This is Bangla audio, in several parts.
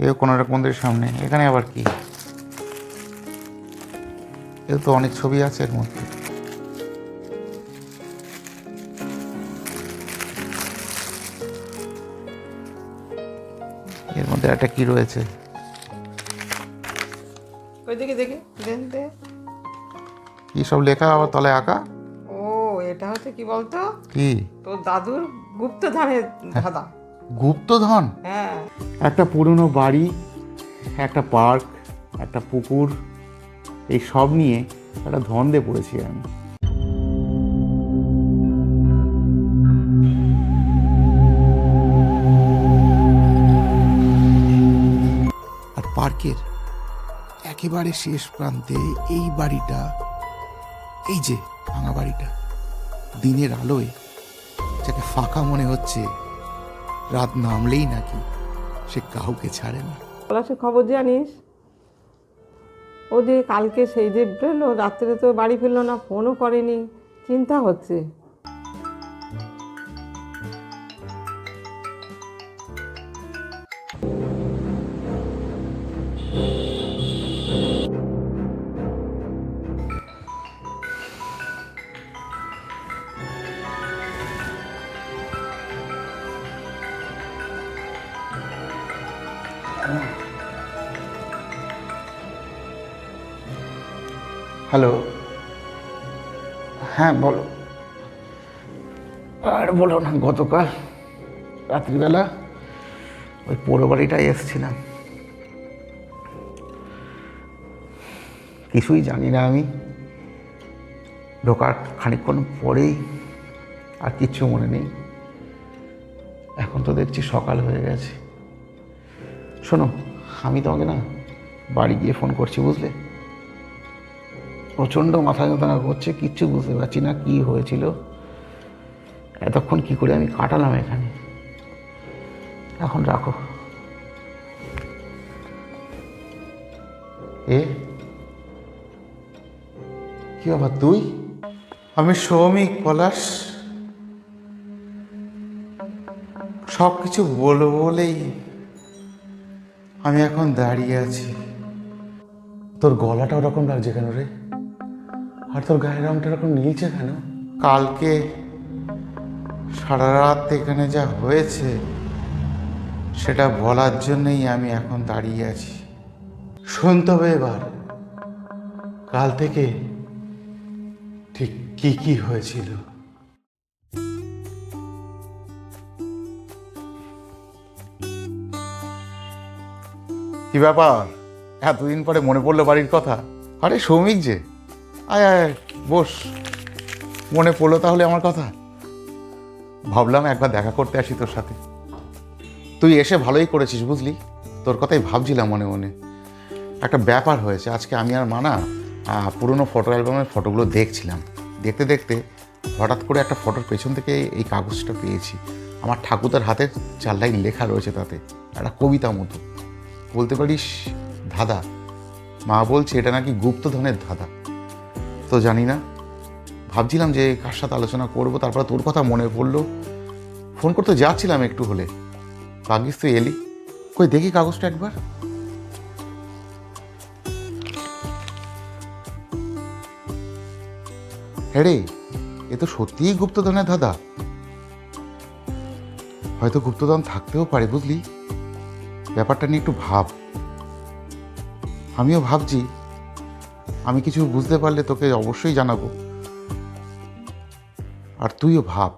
এও কোনারক মন্দিরের সামনে। এখানে আবার কি? এও তো অনেক ছবি আছে এর মধ্যে। এর মধ্যে একটা কি রয়েছে? ওই দেখে দেখে দেন দে। কি সব লেখা আবার তলায় আঁকা? ও এটা হচ্ছে কি বলতো, কি? তোর দাদুর গুপ্তধনের ধাঁধা। গুপ্তধন? হ্যাঁ। একটা পুরনো বাড়ি, একটা পার্ক, একটা পুকুর, এই সব নিয়ে একটা ধন্দে পড়েছি আমি। আর পার্কের একেবারে শেষ প্রান্তে এই বাড়িটা, এই যে ভাঙা বাড়িটা, দিনের আলোয় যাকে ফাঁকা মনে হচ্ছে, রাত নামলেই নাকি সে কাউকে ছাড়ে না। পলাশের খবর জানিস? ও যে কালকে সেই যে বেরোলো, রাত্রে তো বাড়ি ফিরলো না, ফোনও করেনি, চিন্তা হচ্ছে। হ্যালো, হ্যাঁ বলো। আর বলো না, গতকাল রাত্রিবেলা ওই পোড়ো বাড়িটায় এসেছিলাম। কিছুই জানি না আমি, ঢোকার খানিকক্ষণ পরেই আর কিচ্ছু মনে নেই। এখন তো দেখছি সকাল হয়ে গেছে। শোনো, আমি তোমাকে না বাড়ি গিয়ে ফোন করছি, বুঝলে? প্রচণ্ড মাথা যন্ত্রণা করছে, কিচ্ছু বুঝতে পারছি না কি হয়েছিল, এতক্ষণ কি করে আমি কাটালাম এখানে। এখন রাখো। এ কি বাবা তুই? আমি সৌমিক, পলাশ। সব কিছু বলবো বলেই আমি এখন দাঁড়িয়ে আছি। তোর গলাটা ওরকম লাগছে কেন রে? আর তোর গায়ের রংটা এরকম নীলছে কেন? কালকে সারা রাত এখানে যা হয়েছে সেটা বলার জন্যই আমি এখন দাঁড়িয়ে আছি। শুনতে হবে এবার, কাল থেকে ঠিক কি কি হয়েছিল। কি ব্যাপার, এতদিন পরে মনে পড়লো বাড়ির কথা? আরে সৌমিক যে, আয় আয় বস। মনে পড়লো তাহলে আমার কথা? ভাবলাম একবার দেখা করতে আসি তোর সাথে। তুই এসে ভালোই করেছিস, বুঝলি? তোর কথাই ভাবছিলাম মনে মনে। একটা ব্যাপার হয়েছে, আজকে আমি আর মানা পুরনো ফটো অ্যালবামের ফটোগুলো দেখছিলাম। দেখতে দেখতে হঠাৎ করে একটা ফটোর পেছন থেকে এই কাগজটা পেয়েছি। আমার ঠাকুরদার হাতের 4 লাইন লেখা রয়েছে তাতে, একটা কবিতা মতো, বলতে পারিস ধাঁধা। মা বলছে এটা নাকি গুপ্তধনের ধাঁধা। তো জানি না, ভাবছিলাম যে কার সাথে আলোচনা করবো, তারপরে তোর কথা মনে পড়লো। ফোন করতে যাচ্ছিলাম একটু হলে, ভাগ্যিস তুই এলি। কই দেখি কাগজটা একবার। হ্যাঁ রে, এ তো সত্যিই গুপ্তধনের ধাঁধা। হয়তো গুপ্তধন থাকতেও পারে, বুঝলি? ব্যাপারটা নিয়ে একটু ভাব। আমিও ভাবছি, আমি কিছু বুঝতে পারলে তোকে অবশ্যই জানাবো, আর তুইও ভাব।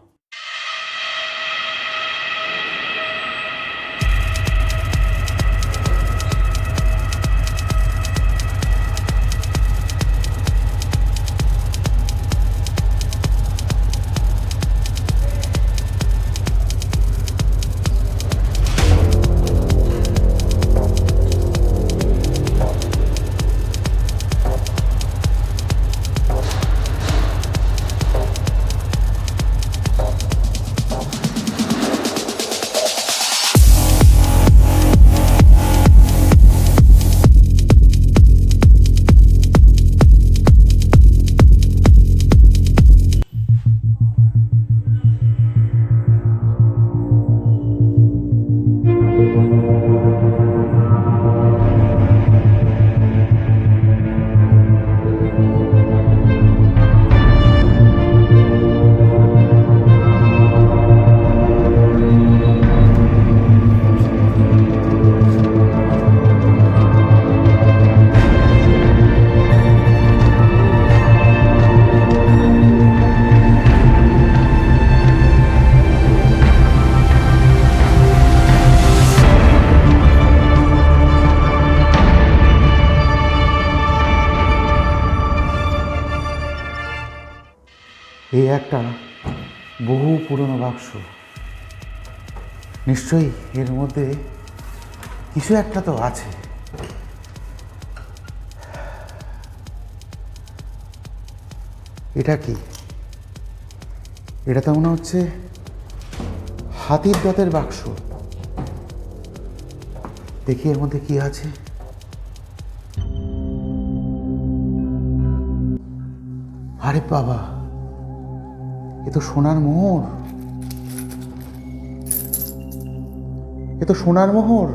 এই একটা বহু পুরনো বাক্স, নিশ্চয়ই এর মধ্যে কিছু একটা তো আছে। এটা কি? এটা তো মনে হচ্ছে হাতির দাঁতের বাক্স। দেখি এর মধ্যে কি আছে। আরে বাবা, এ তো সোনার মোহর, এ তো সোনার মোহর।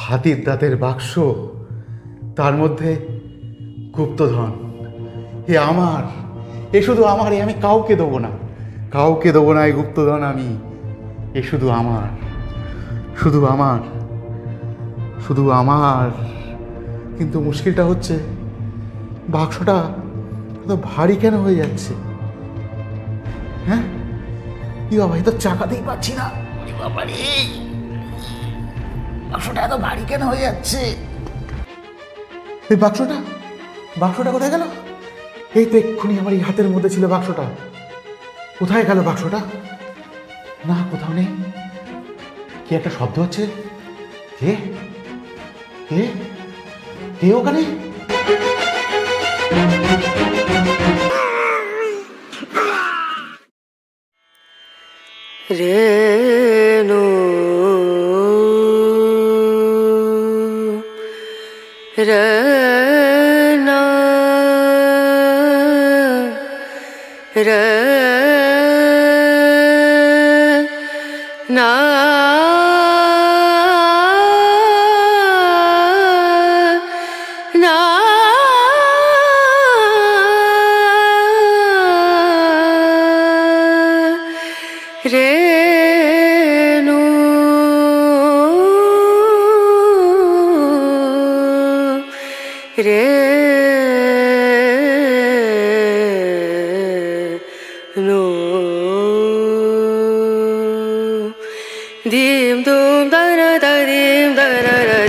হাতির দাঁতের বাক্স, তার মধ্যে গুপ্তধন। এ আমার, এ শুধু আমার, এ আমি কাউকে দেবো না, কাউকে দেবো না এই গুপ্তধন আমি। এ শুধু আমার, শুধু আমার, শুধু আমার। কিন্তু মুশকিলটা হচ্ছে বাক্সটা এত ভারী কেন হয়ে যাচ্ছে? হ্যাঁ, কি বাবা, এ তো চাকাতেই পাচ্ছি না। ওরে বাবা রে, বাক্সটা এত ভারী কেন হয়ে যাচ্ছে? এই বাক্সটা, বাক্সটা কোথায় গেল? এই তো এক্ষুনি আমার এই হাতের মধ্যে ছিল বাক্সটা। কোথায় গেল বাক্সটা? না, কোথাও নেই। কি একটা শব্দ হচ্ছে। কে কে কে ওখানে? রেণু রনা রনা না রেণু রেণু dim dum da da da dim da da da